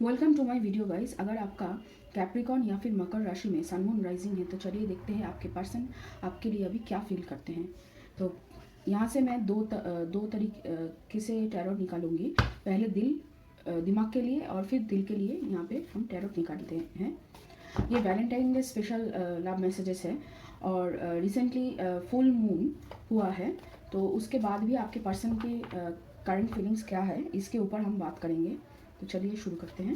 Welcome to my video guys. अगर आपका Capricorn या फिर मकर राशि में सन मून राइजिंग है तो चलिए देखते हैं आपके पर्सन आपके लिए अभी क्या फील करते हैं। तो यहाँ से मैं दो तरीके से टैरोट निकालूंगी। पहले दिमाग के लिए और फिर दिल के लिए यहाँ पे हम टैरोट निकालते हैं। ये Valentine day special love messages है और रिसेंटली फुल मून हुआ है, तो उसके बाद भी आपके पर्सन के करंट फीलिंग्स क्या है इसके ऊपर हम बात करेंगे। तो चलिए शुरू करते हैं।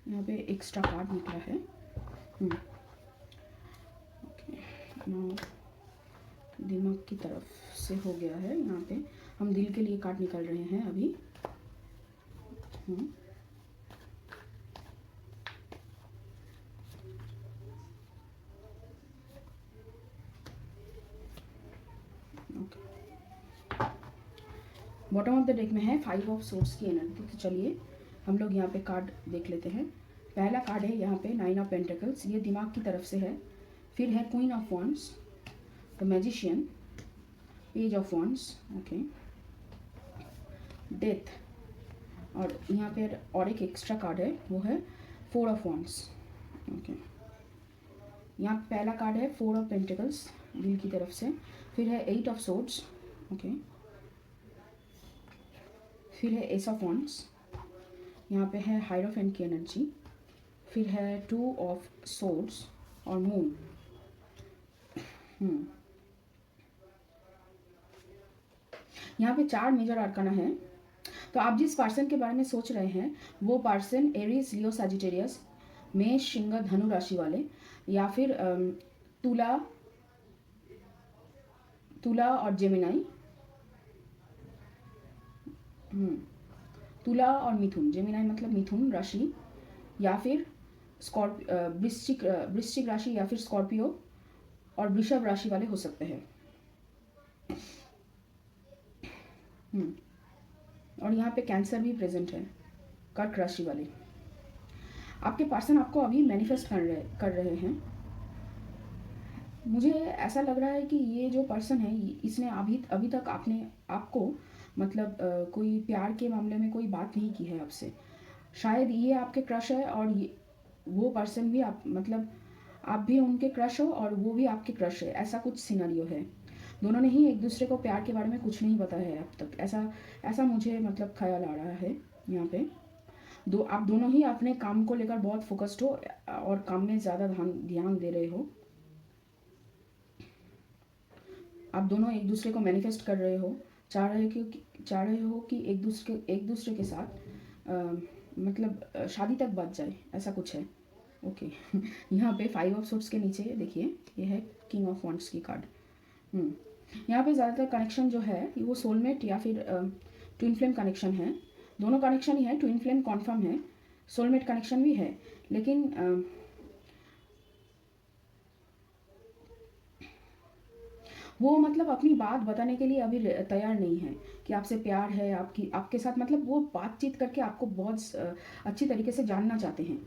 यहाँ पे एक्स्ट्रा कार्ड निकला है। ओके, दिमाग की तरफ से हो गया है। यहाँ पे हम दिल के लिए कार्ड निकाल रहे हैं अभी। बॉटम ऑफ द डेक में है 5 ऑफ सोर्स की एनर्जी। तो चलिए हम लोग यहाँ पे कार्ड देख लेते हैं। पहला कार्ड है यहाँ पे 9 ऑफ पेंटिकल्स, ये दिमाग की तरफ से है। फिर है queen of wands, the magician, page of wands, okay, death, और यहाँ पे और एक एक्स्ट्रा कार्ड है वो है 4 ऑफ वॉन्ड्स, ओके। यहाँ पहला कार्ड है 4 ऑफ पेंटिकल्स दिल की तरफ से। फिर है 8 ऑफ सोर्ड्स, ओके। फिर है एस ऑफ वॉन्ड्स, यहाँ पे है हायरोफेंट की एनर्जी। फिर है 2 ऑफ सोर्ड्स और मून। यहाँ पे 4 मेजर आर्काना है। तो आप जिस पर्सन के बारे में सोच रहे हैं वो पर्सन एरीज, लियो, सजिटेरियस, मेष, सिंह, धनु राशि वाले, या फिर तुला और जेमिनाई, तुला और मिथुन, जेमिनाई मतलब मिथुन राशि, या फिर वृश्चिक राशि, या फिर स्कॉर्पियो और वृषभ राशि वाले हो सकते हैं। और यहाँ पे कैंसर भी प्रेजेंट है, कर्क राशि वाले। आपके पर्सन आपको अभी मैनिफेस्ट कर रहे हैं। मुझे ऐसा लग रहा है कि ये जो पर्सन है इसने अभी तक आपको मतलब कोई प्यार के मामले में कोई बात नहीं की है आपसे। शायद ये आपके क्रश है और वो पर्सन भी आप भी उनके क्रश हो और वो भी आपके क्रश है, ऐसा कुछ सिनेरियो है। दोनों ने ही एक दूसरे को प्यार के बारे में कुछ नहीं बताया है अब तक, ऐसा मुझे ख्याल आ रहा है। यहाँ पे आप दोनों ही अपने काम को लेकर बहुत फोकस्ड हो और काम में ज़्यादा ध्यान दे रहे हो। आप दोनों एक दूसरे को मैनिफेस्ट कर रहे हो, चाह रहे हो कि एक दूसरे के साथ शादी तक बच जाए, ऐसा कुछ है, ओके। यहाँ पे 5 ऑफ सोर्ड्स के नीचे देखिए ये है किंग ऑफ वॉन्ड्स की कार्ड। यहाँ पे ज़्यादातर कनेक्शन जो है वो सोलमेट या फिर ट्विन फ्लेम कनेक्शन है। दोनों कनेक्शन ही है, ट्विन फ्लेम कॉन्फर्म है, सोलमेट कनेक्शन भी है, लेकिन वो अपनी बात बताने के लिए अभी तैयार नहीं है कि आपसे प्यार है, आपके साथ वो बातचीत करके आपको बहुत अच्छी तरीके से जानना चाहते हैं।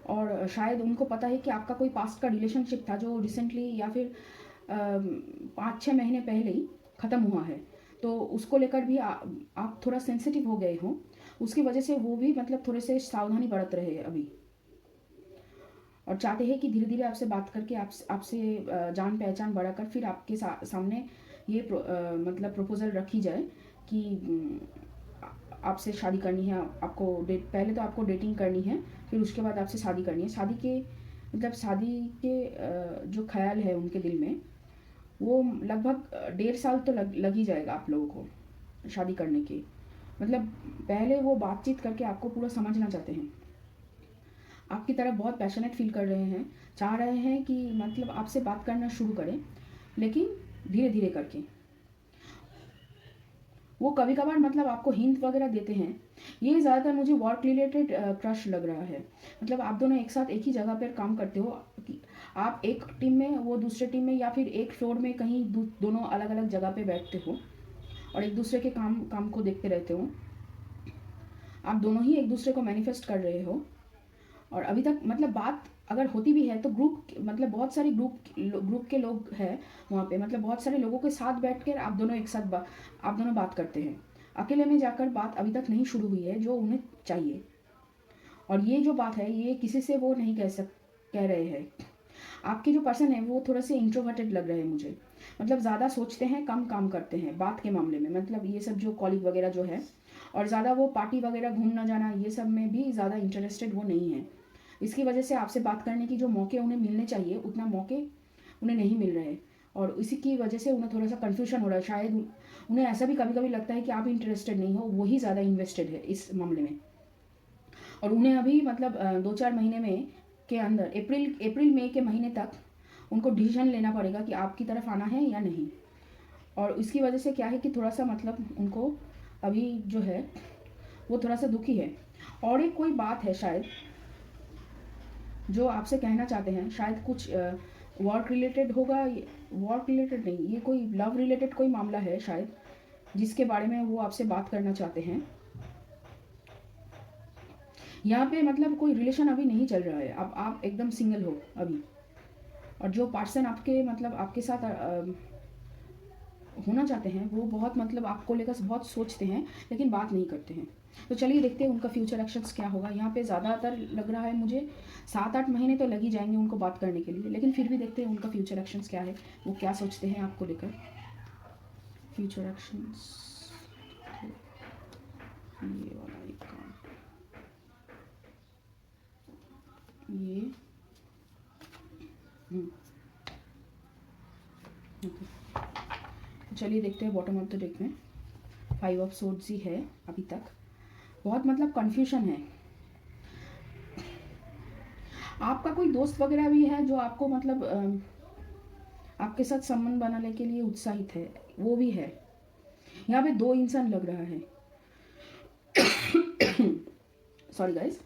और शायद उनको पता है कि आपका कोई पास्ट का रिलेशनशिप था जो रिसेंटली या फिर 5-6 महीने पहले ही ख़त्म हुआ है, तो उसको लेकर भी आप थोड़ा सेंसिटिव हो गए हो। उसकी वजह से वो भी थोड़े से सावधानी बरत रहे हैं अभी, और चाहते हैं कि धीरे धीरे आपसे बात करके आपसे जान पहचान बढ़ाकर फिर आपके सामने ये प्रपोजल रखी जाए कि आपसे शादी करनी है। आपको पहले तो आपको डेटिंग करनी है, फिर उसके बाद आपसे शादी करनी है। शादी के जो ख्याल है उनके दिल में, वो लगभग 1.5 साल तो लग ही जाएगा आप लोगों को शादी करने के। पहले वो बातचीत करके आपको पूरा समझना चाहते हैं, आपकी तरफ बहुत पैशनेट फील कर रहे हैं, चाह रहे हैं कि आपसे बात करना शुरू करें, लेकिन धीरे धीरे करके। वो कभी कभार आपको हिंट वगैरह देते हैं। ये ज़्यादातर मुझे वर्क रिलेटेड क्रश लग रहा है। आप दोनों एक साथ एक ही जगह पर काम करते हो, आप एक टीम में, वो दूसरे टीम में, या फिर एक फ्लोर में कहीं दोनों अलग अलग जगह पे बैठते हो और एक दूसरे के काम को देखते रहते हो। आप दोनों ही एक दूसरे को मैनिफेस्ट कर रहे हो और अभी तक मतलब बात अगर होती भी है तो ग्रुप मतलब बहुत सारे ग्रुप के लोग हैं वहाँ पे, मतलब बहुत सारे लोगों के साथ बैठ कर आप दोनों एक साथ आप दोनों बात करते हैं। अकेले में जाकर बात अभी तक नहीं शुरू हुई है जो उन्हें चाहिए। और ये जो बात है ये किसी से वो नहीं कह रहे हैं। आपके जो पर्सन है वो थोड़ा से इंट्रोवर्टेड लग रहे हैं मुझे, मतलब ज़्यादा सोचते हैं कम काम करते हैं बात के मामले में, मतलब ये सब जो कॉलीग वगैरह जो है, और ज़्यादा वो पार्टी वगैरह घूमना जाना ये सब में भी ज़्यादा इंटरेस्टेड वो नहीं है। इसकी वजह से आपसे बात करने की जो मौके उन्हें मिलने चाहिए उतना मौके उन्हें नहीं मिल रहे, और इसी की वजह से उन्हें थोड़ा सा कन्फ्यूजन हो रहा है। शायद उन्हें ऐसा भी कभी कभी लगता है कि आप इंटरेस्टेड नहीं हो, वही ज़्यादा इन्वेस्टेड है इस मामले में। और उन्हें अभी मतलब 2-4 महीने में के अंदर अप्रैल मई के महीने तक उनको डिसीजन लेना पड़ेगा कि आपकी तरफ आना है या नहीं। और इसकी वजह से क्या है कि थोड़ा सा मतलब उनको अभी जो है वो थोड़ा सा दुखी है। और एक कोई बात है शायद जो आपसे कहना चाहते हैं, शायद कुछ वर्क रिलेटेड होगा, वर्क रिलेटेड नहीं, ये कोई लव रिलेटेड कोई मामला है शायद, जिसके बारे में वो आपसे बात करना चाहते हैं। यहाँ पे मतलब कोई रिलेशन अभी नहीं चल रहा है, अब आप एकदम सिंगल हो अभी। और जो पर्सन आपके मतलब आपके साथ होना चाहते हैं वो बहुत मतलब आपको लेकर बहुत सोचते हैं लेकिन बात नहीं करते हैं। तो चलिए देखते हैं उनका फ्यूचर एक्शंस क्या होगा। यहाँ पे ज़्यादातर लग रहा है मुझे 7-8 महीने तो लग ही जाएंगे उनको बात करने के लिए, लेकिन फिर भी देखते हैं उनका फ्यूचर एक्शंस क्या है, वो क्या सोचते हैं आपको लेकर। फ्यूचर एक्शंस, ये वाला एक काम, ये चलिए देखते हैं बॉटम ऑफ द डेक में 5 ऑफ सोर्ड्स ही है अभी तक। बहुत मतलब कन्फ्यूजन है। आपका कोई दोस्त वगैरह भी है जो आपको मतलब आपके साथ संबंध बनाने के लिए उत्साहित है, वो भी है। यहाँ पे 2 इंसान लग रहा है। Sorry guys.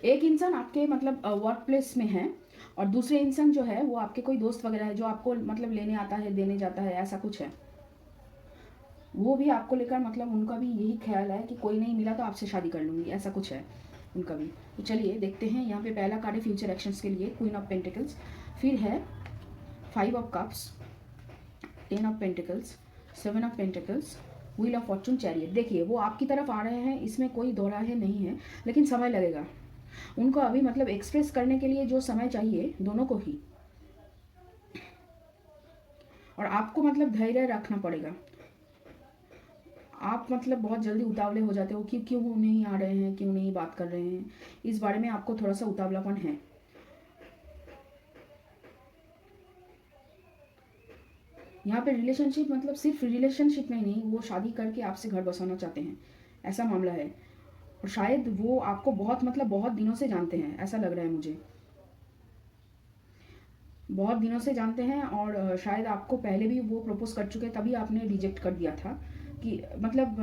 एक इंसान आपके मतलब वर्क प्लेस में है और दूसरे इंसान जो है वो आपके कोई दोस्त वगैरह है जो आपको मतलब लेने आता है, देने जाता है, ऐसा कुछ है। वो भी आपको लेकर मतलब उनका भी यही ख्याल है कि कोई नहीं मिला तो आपसे शादी कर लूँगी, ऐसा कुछ है उनका भी। तो चलिए देखते हैं। यहाँ पे पहला कार्ड है फ्यूचर एक्शंस के लिए क्वीन ऑफ पेंटिकल्स, फिर है 5 of cups, 10 of pentacles, 7 of pentacles, wheel of Fortune, chariot. देखिए वो आपकी तरफ आ रहे हैं, इसमें कोई दो राय नहीं है, लेकिन समय लगेगा उनको अभी मतलब एक्सप्रेस करने के लिए जो समय चाहिए दोनों को ही। और आपको मतलब धैर्य रखना पड़ेगा। आप मतलब बहुत जल्दी उतावले हो जाते हो कि क्यों नहीं आ रहे हैं, क्यों नहीं बात कर रहे हैं, इस बारे में आपको थोड़ा सा उतावलापन है। यहाँ पे रिलेशनशिप मतलब सिर्फ रिलेशनशिप में नहीं, वो शादी करके आपसे घर बसाना चाहते हैं, ऐसा मामला है। और शायद वो आपको बहुत मतलब बहुत दिनों से जानते हैं, ऐसा लग रहा है मुझे, बहुत दिनों से जानते हैं। और शायद आपको पहले भी वो प्रपोज कर चुके, तभी आपने रिजेक्ट कर दिया था कि मतलब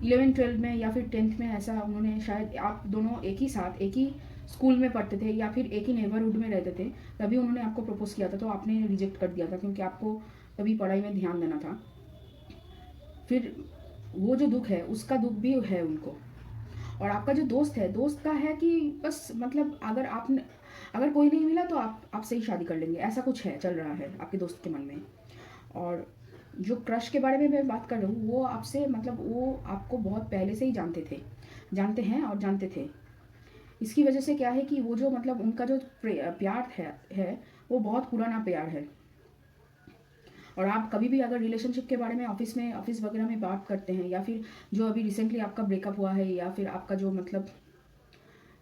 11-12 में या फिर 10th में, ऐसा उन्होंने शायद, आप दोनों एक ही साथ एक ही स्कूल में पढ़ते थे या फिर एक ही नेबरहुड में रहते थे, तभी उन्होंने आपको प्रपोज किया था, तो आपने रिजेक्ट कर दिया था क्योंकि आपको तभी पढ़ाई में ध्यान देना था। फिर वो जो दुख है उसका दुख भी है उनको। और आपका जो दोस्त है, दोस्त का है कि बस मतलब अगर कोई नहीं मिला तो आपसे ही शादी कर लेंगे, ऐसा कुछ है चल रहा है आपके दोस्त के मन में। और जो क्रश के बारे में मैं बात कर रही हूँ वो आपसे मतलब वो आपको बहुत पहले से ही जानते हैं और जानते थे। इसकी वजह से क्या है कि वो जो मतलब उनका जो प्यार है वो बहुत पुराना प्यार है। और आप कभी भी अगर रिलेशनशिप के बारे में ऑफिस वगैरह में बात करते हैं, या फिर जो अभी रिसेंटली आपका ब्रेकअप हुआ है, या फिर आपका जो मतलब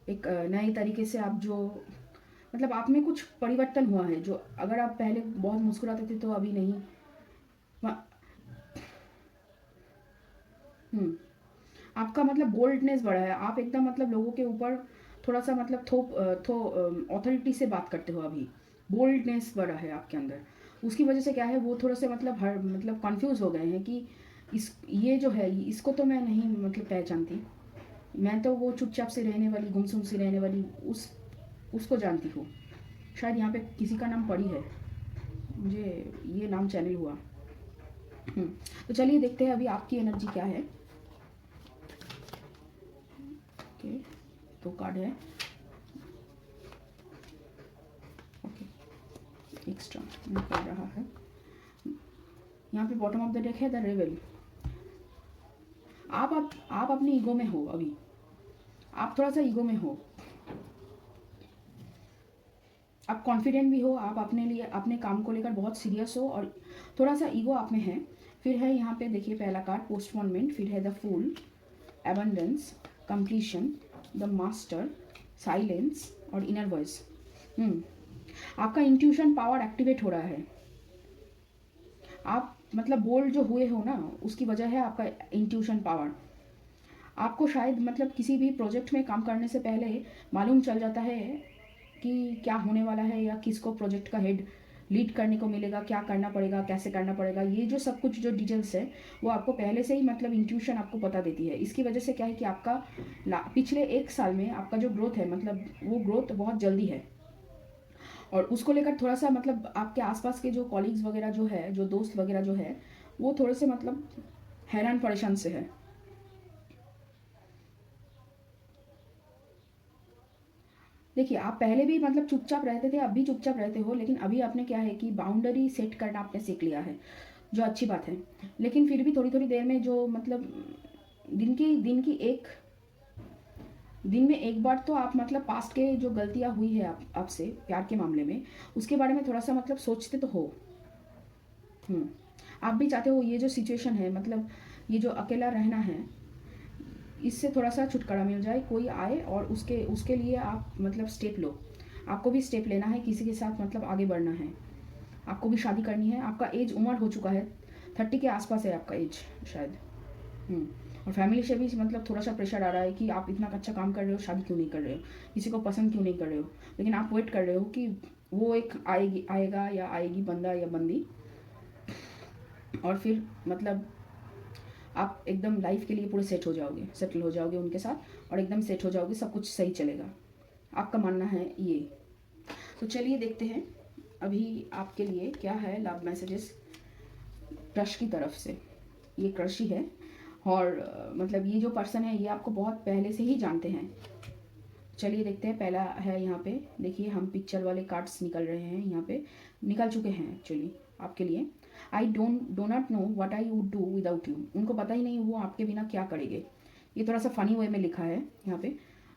एक नए तरीके से आप जो मतलब आप में कुछ परिवर्तन हुआ है, जो अगर आप पहले बहुत मुस्कुराते थे तो अभी नहीं। आपका मतलब बोल्डनेस बढ़ा है, आप एकदम मतलब लोगों के ऊपर थोड़ा सा मतलब अथॉरिटी से बात करते हो, अभी बोल्डनेस बढ़ा है आपके अंदर। उसकी वजह से क्या है वो थोड़ा से मतलब मतलब कंफ्यूज हो गए हैं कि ये जो है इसको तो मैं नहीं मतलब पहचानती, मैं तो वो चुपचाप से रहने वाली, गुमसुम सी रहने वाली उसको जानती हूँ। शायद यहाँ पे किसी का नाम पड़ी है, मुझे ये नाम चैनल हुआ। तो चलिए देखते हैं अभी आपकी एनर्जी क्या है। ओके, 2 कार्ड है, ओके, एक्स्ट्रा निकल रहा है। यहाँ पे बॉटम ऑफ द डेक है द रेबल। आप अपनी ईगो में हो, अभी आप थोड़ा सा ईगो में हो, आप कॉन्फिडेंट भी हो, आप अपने लिए अपने काम को लेकर बहुत सीरियस हो और थोड़ा सा ईगो आप में है। फिर है यहाँ पे देखिए पहला कार्ड पोस्टपोनमेंट, फिर है the fool, abundance, completion, the master, silence और इनर वॉइस। आपका इंट्यूशन पावर एक्टिवेट हो रहा है। आप मतलब बोल्ड जो हुए हो ना, उसकी वजह है आपका इंट्यूशन पावर। आपको शायद मतलब किसी भी प्रोजेक्ट में काम करने से पहले मालूम चल जाता है कि क्या होने वाला है या किसको प्रोजेक्ट का हेड लीड करने को मिलेगा, क्या करना पड़ेगा, कैसे करना पड़ेगा। ये जो सब कुछ जो डिटेल्स है वो आपको पहले से ही मतलब इंट्यूशन आपको बता देती है। इसकी वजह से क्या है कि आपका पिछले 1 साल में आपका जो ग्रोथ है मतलब वो ग्रोथ बहुत जल्दी है और उसको लेकर थोड़ा सा मतलब आपके आसपास के जो कॉलीग्स वगैरह जो है, जो दोस्त वगैरह जो है, वो थोड़े से मतलब हैरान परेशान से है। देखिए आप पहले भी मतलब चुपचाप रहते थे, अब भी चुपचाप रहते हो, लेकिन अभी आपने क्या है कि बाउंड्री सेट करना आपने सीख लिया है, जो अच्छी बात है। लेकिन फिर भी थोड़ी थोड़ी देर में जो मतलब दिन में एक बार तो आप मतलब पास्ट के जो गलतियां हुई है आपसे प्यार के मामले में, उसके बारे में थोड़ा सा मतलब सोचते तो हो। आप भी चाहते हो ये जो सिचुएशन है मतलब ये जो अकेला रहना है, इससे थोड़ा सा छुटकारा मिल जाए, कोई आए और उसके लिए आप मतलब स्टेप लो। आपको भी स्टेप लेना है, किसी के साथ मतलब आगे बढ़ना है, आपको भी शादी करनी है। आपका एज उम्र हो चुका है, 30 के आसपास है आपका एज शायद। और फैमिली से भी मतलब थोड़ा सा प्रेशर आ रहा है कि आप इतना अच्छा काम कर रहे हो, शादी क्यों नहीं कर रहे हो, किसी को पसंद क्यों नहीं कर रहे हो। लेकिन आप वेट कर रहे हो कि वो एक आएगा या आएगी बंदा या बंदी, और फिर मतलब आप एकदम लाइफ के लिए पूरे सेटल हो जाओगे उनके साथ और एकदम सेट हो जाओगे, सब कुछ सही चलेगा। आपका मानना है ये। तो चलिए देखते हैं अभी आपके लिए क्या है लव मैसेजेस क्रश की तरफ से। ये क्रश ही है और मतलब ये जो पर्सन है ये आपको बहुत पहले से ही जानते हैं। चलिए देखते हैं। पहला है यहाँ पे देखिए, हम पिक्चर वाले कार्ड्स निकल रहे हैं, यहाँ पे निकल चुके हैं एक्चुअली आपके लिए। I do not know what I would do without you. उनको पता ही नहीं वो आपके बिना क्या करेंगे। ये थोड़ा सा फनी वे में लिखा है यहाँ पे।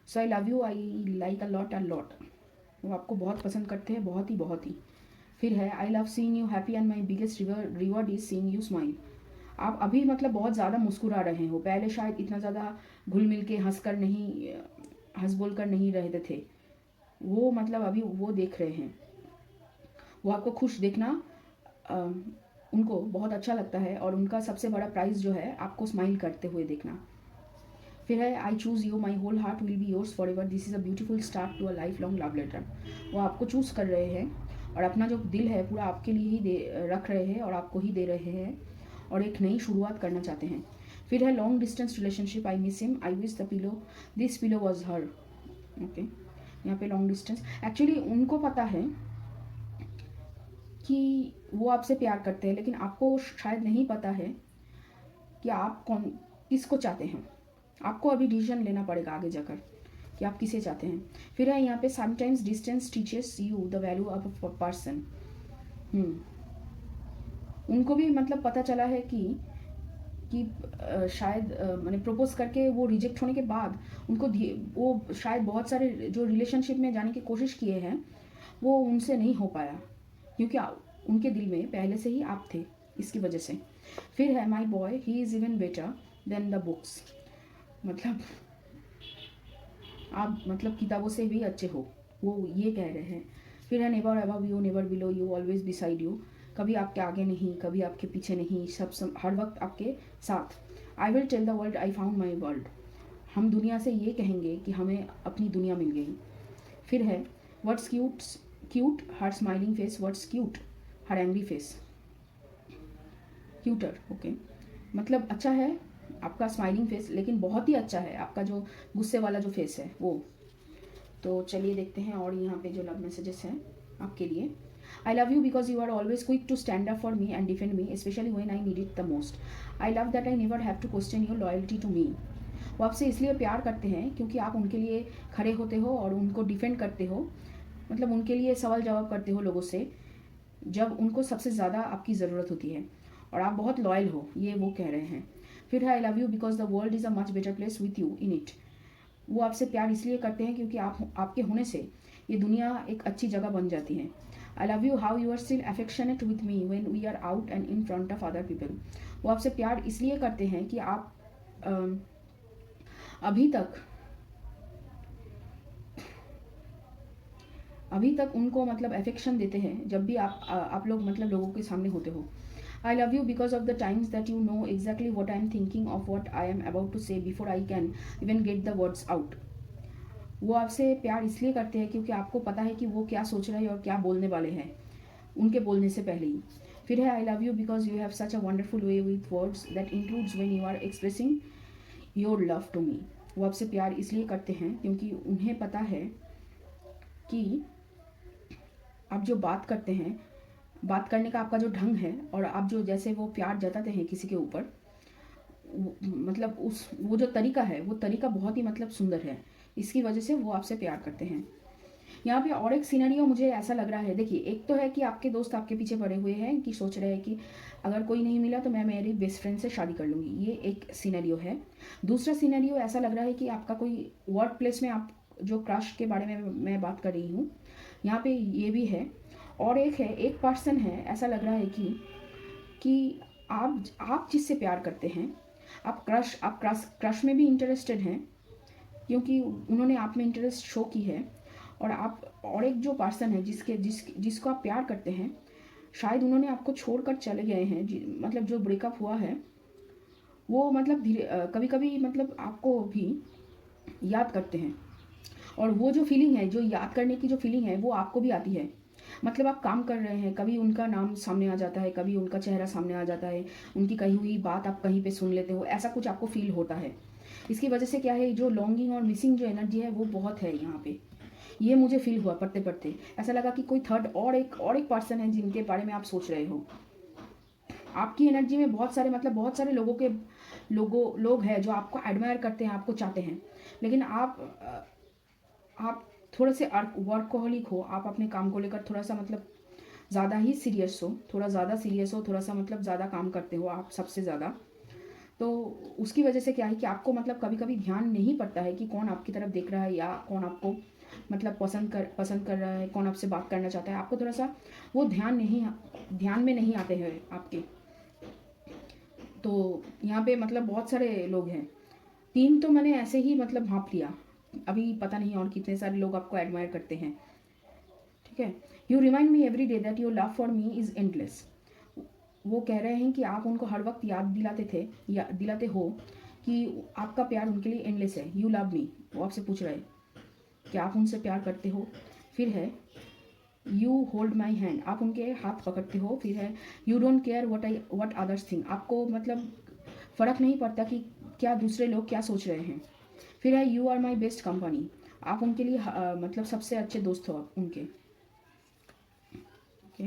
So I love you, I like a lot. वो आपको बहुत पसंद करते हैं, बहुत ही। फिर है I love seeing you happy and my biggest reward is seeing you smile. आप अभी मतलब बहुत ज़्यादा मुस्कुरा रहे हो, पहले शायद इतना ज़्यादा घुल मिल के हंस बोल कर नहीं रहते थे। वो मतलब अभी वो देख रहे हैं, वो आपको खुश देखना उनको बहुत अच्छा लगता है और उनका सबसे बड़ा प्राइज़ जो है आपको स्माइल करते हुए देखना। फिर है I choose you, my whole heart will be yours forever, this is a beautiful start to a lifelong love letter. वो आपको चूज़ कर रहे हैं और अपना जो दिल है पूरा आपके लिए ही रख रहे हैं और आपको ही दे रहे हैं और एक नई शुरुआत करना चाहते हैं। फिर है long distance relationship, I miss him, I wish this pillow was her. Okay, यहाँ पे लॉन्ग डिस्टेंस एक्चुअली उनको पता है कि वो आपसे प्यार करते हैं, लेकिन आपको शायद नहीं पता है कि आप किसको चाहते हैं। आपको अभी डिसीजन लेना पड़ेगा आगे जाकर कि आप किसे चाहते हैं। फिर है यहाँ पे sometimes distance teaches you the value of a person. उनको भी मतलब पता चला है कि शायद मैंने प्रपोज करके वो रिजेक्ट होने के बाद उनको वो शायद बहुत सारे जो रिलेशनशिप में जाने की कोशिश किए हैं वो उनसे नहीं हो पाया, क्योंकि उनके दिल में पहले से ही आप थे, इसकी वजह से। फिर है my boy he is even better than the books. मतलब आप मतलब किताबों से भी अच्छे हो, वो ये कह रहे हैं। फिर है never above you, never below you, always beside you. कभी आपके आगे नहीं, कभी आपके पीछे नहीं, सब हर वक्त आपके साथ। I will tell the world I found my world. हम दुनिया से ये कहेंगे कि हमें अपनी दुनिया मिल गई। फिर है व्हाट्स क्यूट हर स्माइलिंग फेस, व्हाट्स क्यूट हर एंग्री फेस। क्यूटर, ओके, मतलब अच्छा है आपका स्माइलिंग फेस, लेकिन बहुत ही अच्छा है आपका जो गुस्से वाला जो फेस है वो। तो चलिए देखते हैं और यहाँ पे जो लव मैसेजेस हैं आपके लिए। I love you because you are always quick to stand up for me and defend me, especially when I need it the most. I love that I never have to question your loyalty to me. वो आपसे इसलिए प्यार करते हैं क्योंकि आप उनके लिए खड़े होते हो और उनको डिफेंड करते हो, मतलब उनके लिए सवाल जवाब करते हो लोगों से जब उनको सबसे ज़्यादा आपकी ज़रूरत होती है, और आप बहुत लॉयल हो, ये वो कह रहे हैं। फिर है I love you because the world is a much better place with you in it. वो आपसे प्यार इसलिए करते हैं क्योंकि आपके होने से ये दुनिया एक अच्छी जगह बन जाती है। I love you how you are still affectionate with me when we are out and in front of other people. वो आपसे प्यार इसलिए करते हैं कि आप अभी तक उनको मतलब अफेक्शन देते हैं जब भी आप लोग मतलब लोगों के सामने होते हो। I love you because of the times that you know exactly what I am thinking of what I am about to say before I can even get the words out. वो आपसे प्यार इसलिए करते हैं क्योंकि आपको पता है कि वो क्या सोच रहे हैं और क्या बोलने वाले हैं उनके बोलने से पहले ही। फिर है I love you because you have such a wonderful way with words that includes when you are expressing your love to me. वो आपसे प्यार इसलिए करते हैं क्योंकि उन्हें पता है कि आप जो बात करते हैं, बात करने का आपका जो ढंग है और आप जो जैसे वो प्यार जताते हैं किसी के ऊपर, मतलब वो जो तरीका है वो तरीका बहुत ही मतलब सुंदर है। इसकी वजह से वो आपसे प्यार करते हैं। यहाँ पे और एक सिनेरियो मुझे ऐसा लग रहा है, देखिए एक तो है कि आपके दोस्त आपके पीछे पड़े हुए हैं कि सोच रहे हैं कि अगर कोई नहीं मिला तो मैं मेरी बेस्ट फ्रेंड से शादी कर लूँगी, ये एक सिनेरियो है। दूसरा सिनेरियो ऐसा लग रहा है कि आपका कोई वर्क प्लेस में आप जो क्रश के बारे में मैं बात कर रही हूँ, यहाँ पे ये भी है। और एक पर्सन है, ऐसा लग रहा है कि आप जिससे प्यार करते हैं, आप क्रश में भी इंटरेस्टेड हैं क्योंकि उन्होंने आप में इंटरेस्ट शो की है। और एक जो पर्सन है जिसको आप प्यार करते हैं, शायद उन्होंने आपको छोड़कर चले गए हैं, मतलब जो ब्रेकअप हुआ है वो मतलब कभी कभी मतलब आपको भी याद करते हैं। और वो जो फीलिंग है, जो याद करने की जो फीलिंग है वो आपको भी आती है। मतलब आप काम कर रहे हैं, कभी उनका नाम सामने आ जाता है, कभी उनका चेहरा सामने आ जाता है, उनकी कही हुई बात आप कहीं पे सुन लेते हो, ऐसा कुछ आपको फील होता है। इसकी वजह से क्या है, जो लॉन्गिंग और मिसिंग जो एनर्जी है वो बहुत है यहाँ पे। ये मुझे फील हुआ पढ़ते पढ़ते, ऐसा लगा कि कोई थर्ड और एक पर्सन है जिनके बारे में आप सोच रहे हो। आपकी एनर्जी में बहुत सारे लोग हैं जो आपको एडमायर करते हैं, आपको चाहते हैं, लेकिन आप थोड़े से वर्कहोलिक हो, आप अपने काम को लेकर थोड़ा सा मतलब ज़्यादा ही सीरियस हो, थोड़ा सा मतलब ज़्यादा काम करते हो आप सबसे ज़्यादा। तो उसकी वजह से क्या है कि आपको मतलब कभी कभी ध्यान नहीं पड़ता है कि कौन आपकी तरफ देख रहा है या कौन आपको मतलब पसंद कर रहा है, कौन आपसे बात करना चाहता है। आपको थोड़ा सा वो ध्यान में नहीं आते हैं आपके। तो यहाँ पे मतलब बहुत सारे लोग हैं, 3 तो मैंने ऐसे ही मतलब भांप लिया, अभी पता नहीं और कितने सारे लोग आपको एडमायर करते हैं। ठीक है। You remind me every day that your love for me is endless. वो कह रहे हैं कि आप उनको हर वक्त याद दिलाते हो कि आपका प्यार उनके लिए एंडलेस है। यू लव मी, वो आपसे पूछ रहे हैं कि आप उनसे प्यार करते हो। फिर है यू होल्ड माई हैंड, आप उनके हाथ पकड़ते हो। फिर है you don't care what others think, आपको मतलब फ़र्क नहीं पड़ता कि क्या दूसरे लोग क्या सोच रहे हैं। फिर है you are my best company, आप उनके लिए मतलब सबसे अच्छे दोस्त हो आप उनके। ओके,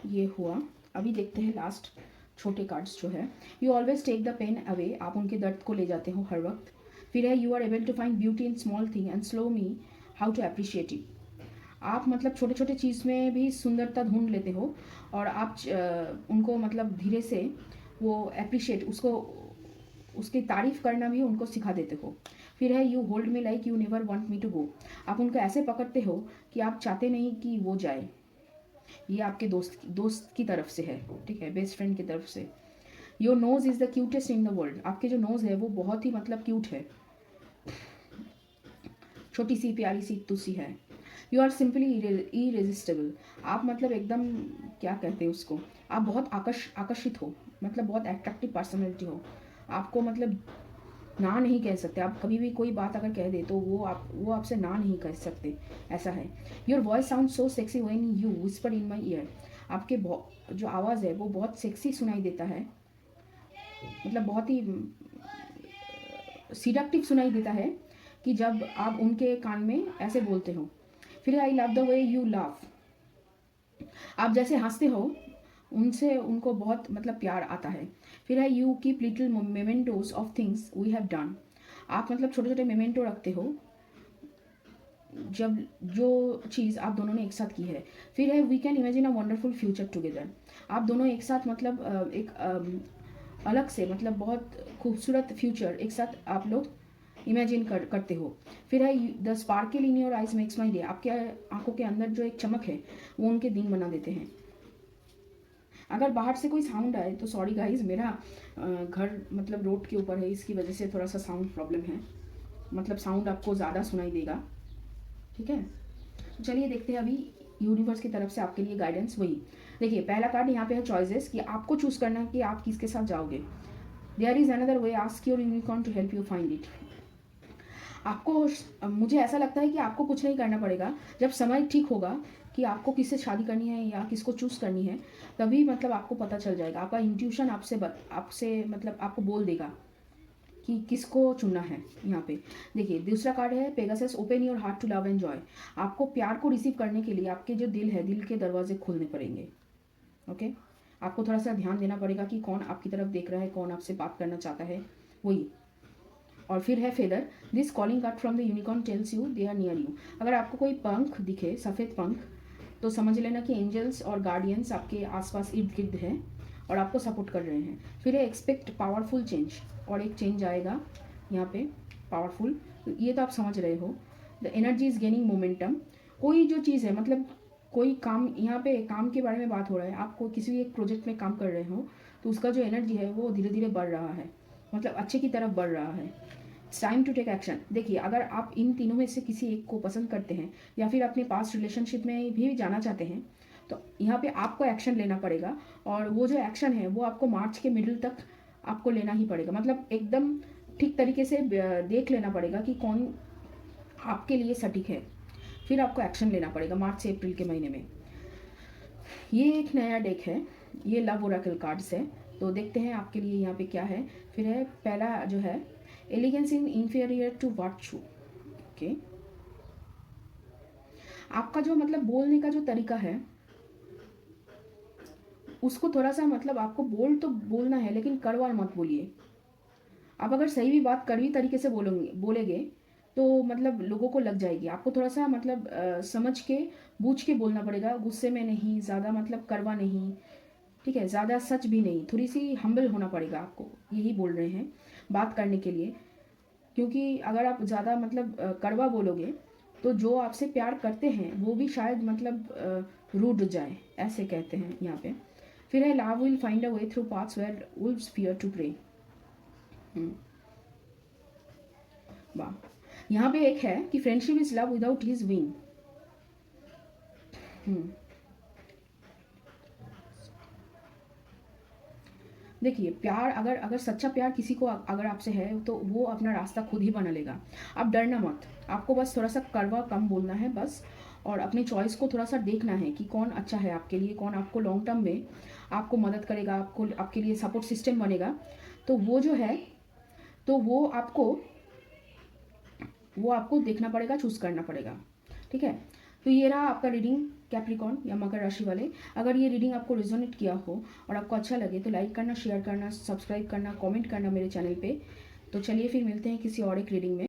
ये हुआ। अभी देखते हैं लास्ट छोटे कार्ड्स जो है। You always take the pain away, आप उनके दर्द को ले जाते हो हर वक्त। फिर है you are able to find beauty in small thing and slow me how to appreciate it, आप मतलब छोटे छोटे चीज़ में भी सुंदरता ढूंढ लेते हो और आप उनको मतलब धीरे से वो अप्रिशिएट उसकी तारीफ़ करना भी उनको सिखा देते हो। फिर है you hold me like you never want me to go, आप उनको ऐसे पकड़ते हो कि आप चाहते नहीं कि वो जाए। ये आपके दोस्त की तरफ से है, ठीक है, बेस्ट फ्रेंड की तरफ से। Your nose is the cutest in the world, आपके जो नोज़ है वो बहुत ही मतलब क्यूट है, छोटी सी प्यारी सी तुसी है। यू आर सिंपली इरेजिस्टेबल, आप मतलब एकदम क्या कहते हैं उसको, आप बहुत आकर्षित हो, मतलब बहुत अट्रैक्टिव पर्सनैलिटी हो। आपको मतलब ना नहीं कह सकते, आप कभी भी कोई बात अगर कह दे तो वो आपसे ना नहीं कह सकते, ऐसा है। Your voice sound so sexy when you whisper in my year, आपके जो आवाज़ है वो बहुत सेक्सी सुनाई देता है, मतलब बहुत ही सीडक्टिव सुनाई देता है कि जब आप उनके कान में ऐसे बोलते हो। फिर I love the way you laugh, आप जैसे हंसते हो उनसे उनको बहुत मतलब प्यार आता है। फिर है you keep little mementos of things we have done. आप मतलब छोटे छोटे मेमेंटो रखते हो जब जो चीज़ आप दोनों ने एक साथ की है। फिर है we can imagine a wonderful future together. आप दोनों एक साथ मतलब एक अलग से मतलब बहुत खूबसूरत फ्यूचर एक साथ आप लोग इमेजिन करते हो। फिर है the sparkle in your eyes makes my day. आपके आंखों के अंदर जो एक चमक है वो उनके दिन बना देते हैं। अगर बाहर से कोई साउंड आए तो सॉरी गाइज, मेरा घर मतलब रोड के ऊपर है, इसकी वजह से थोड़ा सा साउंड प्रॉब्लम है, मतलब साउंड आपको ज़्यादा सुनाई देगा। ठीक है, चलिए देखते हैं अभी यूनिवर्स की तरफ से आपके लिए गाइडेंस। वही देखिए, पहला कार्ड यहाँ पे है चॉइसेस, कि आपको चूज़ करना है कि आप किसके साथ जाओगे। There is another way, ask your unicorn to help you find it. आपको मुझे ऐसा लगता है कि आपको कुछ नहीं करना पड़ेगा। जब समय ठीक होगा कि आपको किससे शादी करनी है या किसको चूज़ करनी है, तभी मतलब आपको पता चल जाएगा। आपका इंट्यूशन आपसे मतलब आपको बोल देगा कि किसको चुनना है। यहाँ पे देखिए दूसरा कार्ड है Pegasus, open your heart to love and joy. आपको प्यार को रिसीव करने के लिए आपके जो दिल है, दिल के दरवाजे खोलने पड़ेंगे। ओके, आपको थोड़ा सा ध्यान देना पड़ेगा कि कौन आपकी तरफ देख रहा है, कौन आपसे बात करना चाहता है, वही। और फिर है feather, this calling card from the unicorn tells you they are near you. अगर आपको कोई पंख दिखे, सफ़ेद पंख, तो समझ लेना कि एंजल्स और गार्डियंस आपके आसपास इर्द गिर्द हैं और आपको सपोर्ट कर रहे हैं। फिर है एक्सपेक्ट पावरफुल चेंज, और एक चेंज आएगा यहाँ पे पावरफुल, ये तो आप समझ रहे हो। The energy is gaining momentum. कोई जो चीज़ है मतलब कोई काम, यहाँ पे काम के बारे में बात हो रहा है, आपको किसी भी एक प्रोजेक्ट में काम कर रहे हो तो उसका जो एनर्जी है वो धीरे धीरे बढ़ रहा है, मतलब अच्छे की तरफ बढ़ रहा है। It's time to take action. देखिए, अगर आप इन तीनों में से किसी एक को पसंद करते हैं या फिर अपने पास्ट रिलेशनशिप में भी जाना चाहते हैं, तो यहाँ पे आपको एक्शन लेना पड़ेगा। और वो जो एक्शन है वो आपको मार्च के मिडिल तक आपको लेना ही पड़ेगा, मतलब एकदम ठीक तरीके से देख लेना पड़ेगा कि कौन आपके लिए सटीक है। फिर आपको एक्शन लेना पड़ेगा मार्च से अप्रैल के महीने में। ये एक नया डेक है, ये लव ओरेकल कार्ड्स है, तो देखते हैं आपके लिए यहाँ पे क्या है। फिर है पहला जो है elegance in inferior to virtue. Okay, आपका जो मतलब बोलने का जो तरीका है उसको थोड़ा सा मतलब आपको बोल तो बोलना है, लेकिन कड़वा मत बोलिए। आप अगर सही भी बात कड़वी तरीके से बोलेंगे तो मतलब लोगों को लग जाएगी। आपको थोड़ा सा मतलब समझ के बूझ के बोलना पड़ेगा, गुस्से में नहीं, ज़्यादा मतलब कड़वा नहीं, ठीक है, ज़्यादा सच भी नहीं, थोड़ी सी हम्बल होना पड़ेगा आपको, यही बोल रहे हैं बात करने के लिए। क्योंकि अगर आप ज़्यादा मतलब कड़वा बोलोगे तो जो आपसे प्यार करते हैं वो भी शायद मतलब रूठ जाए, ऐसे कहते हैं यहाँ पे। फिर है love will find a way through paths where wolves fear to prey. वाह, यहाँ पे एक है कि friendship is love without his wing. देखिए, प्यार अगर अगर सच्चा प्यार किसी को अगर आपसे है तो वो अपना रास्ता खुद ही बना लेगा। आप डरना मत, आपको बस थोड़ा सा कड़वा कम बोलना है बस, और अपनी चॉइस को थोड़ा सा देखना है कि कौन अच्छा है आपके लिए, कौन आपको लॉन्ग टर्म में आपको मदद करेगा, आपको आपके लिए सपोर्ट सिस्टम बनेगा। तो वो जो है तो वो आपको देखना पड़ेगा, चूज़ करना पड़ेगा। ठीक है, तो ये रहा आपका रीडिंग कैप्रिकॉर्न या मकर राशि वाले। अगर ये रीडिंग आपको रिजोनेट किया हो और आपको अच्छा लगे तो लाइक करना, शेयर करना, सब्सक्राइब करना, कमेंट करना मेरे चैनल पे। तो चलिए फिर मिलते हैं किसी और एक रीडिंग में।